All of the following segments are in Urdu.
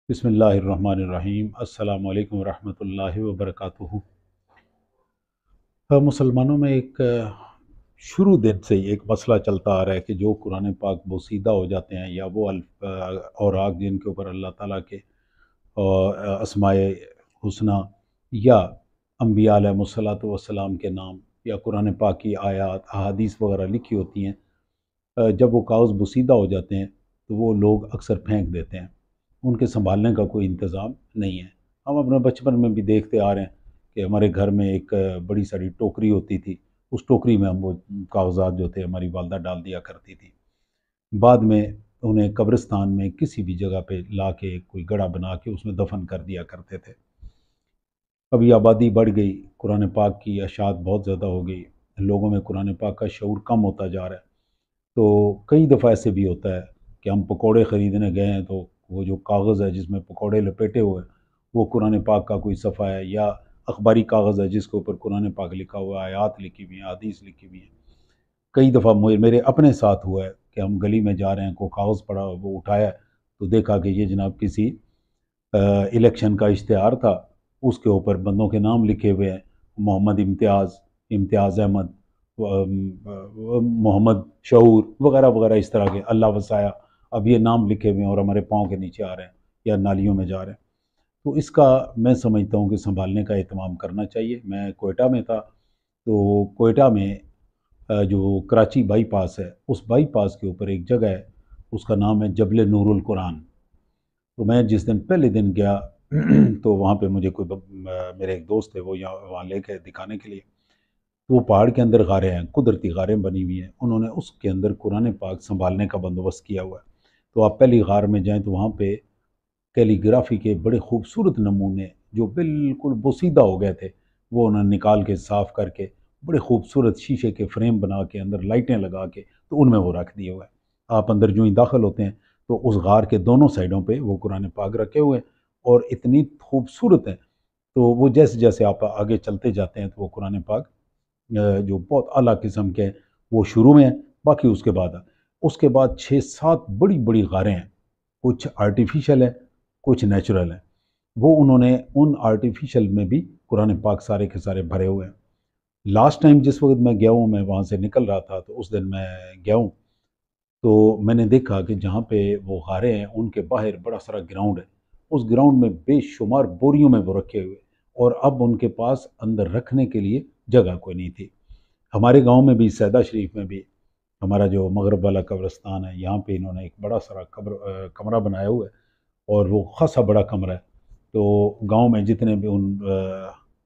بسم اللہ الرحمن الرحیم۔ السلام علیکم ورحمۃ اللہ وبرکاتہ۔ مسلمانوں میں ایک شروع دن سے ایک مسئلہ چلتا آ رہا ہے کہ جو قرآن پاک بوسیدہ ہو جاتے ہیں یا وہ اوراق جن کے اوپر اللہ تعالیٰ کے اسماء حسنہ یا انبیاء علیہ الصلوۃ والسلام کے نام یا قرآن پاک کی آیات احادیث وغیرہ لکھی ہوتی ہیں، جب وہ کاغذ بوسیدہ ہو جاتے ہیں تو وہ لوگ اکثر پھینک دیتے ہیں، ان کے سنبھالنے کا کوئی انتظام نہیں ہے۔ ہم اپنے بچپن میں بھی دیکھتے آ رہے ہیں کہ ہمارے گھر میں ایک بڑی ساری ٹوکری ہوتی تھی، اس ٹوکری میں ہم وہ کاغذات جو تھے ہماری والدہ ڈال دیا کرتی تھی، بعد میں انہیں قبرستان میں کسی بھی جگہ پہ لا کے کوئی گڑھا بنا کے اس میں دفن کر دیا کرتے تھے۔ ابھی آبادی بڑھ گئی، قرآن پاک کی اشاعت بہت زیادہ ہو گئی، لوگوں میں قرآن پاک کا شعور کم ہوتا جا رہا ہے، تو کئی دفعہ ایسے بھی ہوتا ہے کہ ہم پکوڑے خریدنے گئے ہیں تو وہ جو کاغذ ہے جس میں پکوڑے لپیٹے ہوئے ہیں وہ قرآن پاک کا کوئی صفحہ ہے یا اخباری کاغذ ہے جس کے اوپر قرآن پاک لکھا ہوا ہے، آیات لکھی ہوئی ہیں، حدیث لکھی ہوئی ہیں۔ کئی دفعہ میرے اپنے ساتھ ہوا ہے کہ ہم گلی میں جا رہے ہیں، کوئی کاغذ پڑا وہ اٹھایا ہے تو دیکھا کہ یہ جناب کسی الیکشن کا اشتہار تھا، اس کے اوپر بندوں کے نام لکھے ہوئے ہیں، محمد امتیاز، امتیاز احمد، محمد شعور وغیرہ وغیرہ، اس طرح کے اللہ وسایا، اب یہ نام لکھے ہوئے ہیں اور ہمارے پاؤں کے نیچے آ رہے ہیں یا نالیوں میں جا رہے ہیں۔ تو اس کا میں سمجھتا ہوں کہ سنبھالنے کا اہتمام کرنا چاہیے۔ میں کوئٹہ میں تھا تو کوئٹہ میں جو کراچی بائی پاس ہے، اس بائی پاس کے اوپر ایک جگہ ہے، اس کا نام ہے جبل نور القرآن۔ تو میں جس دن پہلے دن گیا تو وہاں پہ مجھے میرے ایک دوست تھے، وہ وہاں لے کے دکھانے کے لیے، وہ پہاڑ کے اندر غاریں ہیں، قدرتی غاریں بنی ہوئی ہیں، انہوں نے اس کے اندر قرآن پاک سنبھالنے کا بندوبست کیا ہوا ہے۔ تو آپ پہلی غار میں جائیں تو وہاں پہ کیلی گرافی کے بڑے خوبصورت نمونے جو بالکل بوسیدہ ہو گئے تھے وہ انہوں نے نکال کے صاف کر کے بڑے خوبصورت شیشے کے فریم بنا کے اندر لائٹیں لگا کے تو ان میں وہ رکھ دیے ہوئے ہیں۔ آپ اندر جو ہی داخل ہوتے ہیں تو اس غار کے دونوں سائڈوں پہ وہ قرآن پاک رکھے ہوئے ہیں اور اتنی خوبصورت ہیں، تو وہ جیسے جیسے آپ آگے چلتے جاتے ہیں تو وہ قرآن پاک جو بہت اعلیٰ قسم کے ہیں وہ شروع میں ہیں، باقی اس کے بعد 6-7 بڑی بڑی غاریں ہیں، کچھ آرٹیفیشل ہیں کچھ نیچرل ہیں۔ وہ انہوں نے ان آرٹیفیشل میں بھی قرآن پاک سارے کے سارے بھرے ہوئے ہیں۔ لاسٹ ٹائم جس وقت میں گیا ہوں، میں وہاں سے نکل رہا تھا تو اس دن میں گیا ہوں تو میں نے دیکھا کہ جہاں پہ وہ غاریں ہیں ان کے باہر بڑا سارا گراؤنڈ ہے، اس گراؤنڈ میں بے شمار بوریوں میں وہ رکھے ہوئے، اور اب ان کے پاس اندر رکھنے کے لیے جگہ کوئی نہیں تھی۔ ہمارے گاؤں میں بھی سیدہ شریف میں بھی ہمارا جو مغرب والا قبرستان ہے، یہاں پہ انہوں نے ایک بڑا سارا کمرہ بنایا ہوا ہے، اور وہ خاصا بڑا کمرہ ہے۔ تو گاؤں میں جتنے بھی ان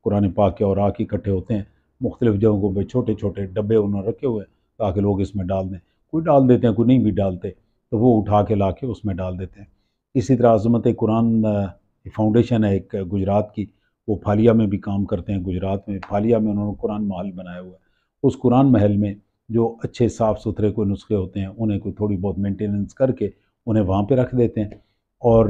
قرآن پاک کے اوراق اکٹھے ہوتے ہیں، مختلف جگہوں پہ چھوٹے چھوٹے ڈبے انہوں نے رکھے ہوئے ہیں تاکہ لوگ اس میں ڈال دیں، کوئی ڈال دیتے ہیں کوئی نہیں بھی ڈالتے، تو وہ اٹھا کے لا کے اس میں ڈال دیتے ہیں۔ اسی طرح عظمت قرآن فاؤنڈیشن ہے ایک گجرات کی، وہ پھالیا میں بھی کام کرتے ہیں، گجرات میں پھالیا میں انہوں نے قرآن محل بنایا ہوا ہے۔ اس قرآن محل میں جو اچھے صاف ستھرے کوئی نسخے ہوتے ہیں انہیں کوئی تھوڑی بہت مینٹیننس کر کے انہیں وہاں پہ رکھ دیتے ہیں، اور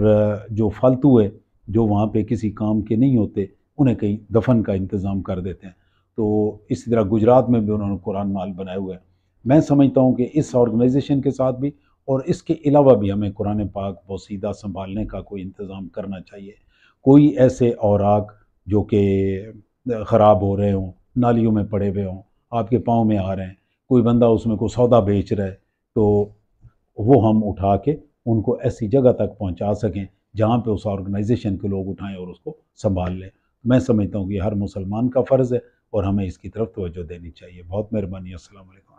جو فالتو ہے جو وہاں پہ کسی کام کے نہیں ہوتے انہیں کہیں دفن کا انتظام کر دیتے ہیں۔ تو اسی طرح گجرات میں بھی انہوں نے قرآن محل بنائے ہوئے ہیں۔ میں سمجھتا ہوں کہ اس آرگنائزیشن کے ساتھ بھی اور اس کے علاوہ بھی ہمیں قرآن پاک بوسیدہ سنبھالنے کا کوئی انتظام کرنا چاہیے۔ کوئی ایسے اوراق جو کہ خراب ہو رہے ہوں، نالیوں میں پڑے ہوئے ہوں، آپ کے پاؤں میں آ رہے ہیں، کوئی بندہ اس میں کوئی سودا بیچ رہا ہے، تو وہ ہم اٹھا کے ان کو ایسی جگہ تک پہنچا سکیں جہاں پہ اس آرگنائزیشن کے لوگ اٹھائیں اور اس کو سنبھال لیں۔ میں سمجھتا ہوں کہ یہ ہر مسلمان کا فرض ہے اور ہمیں اس کی طرف توجہ دینی چاہیے۔ بہت مہربانی، السلام علیکم۔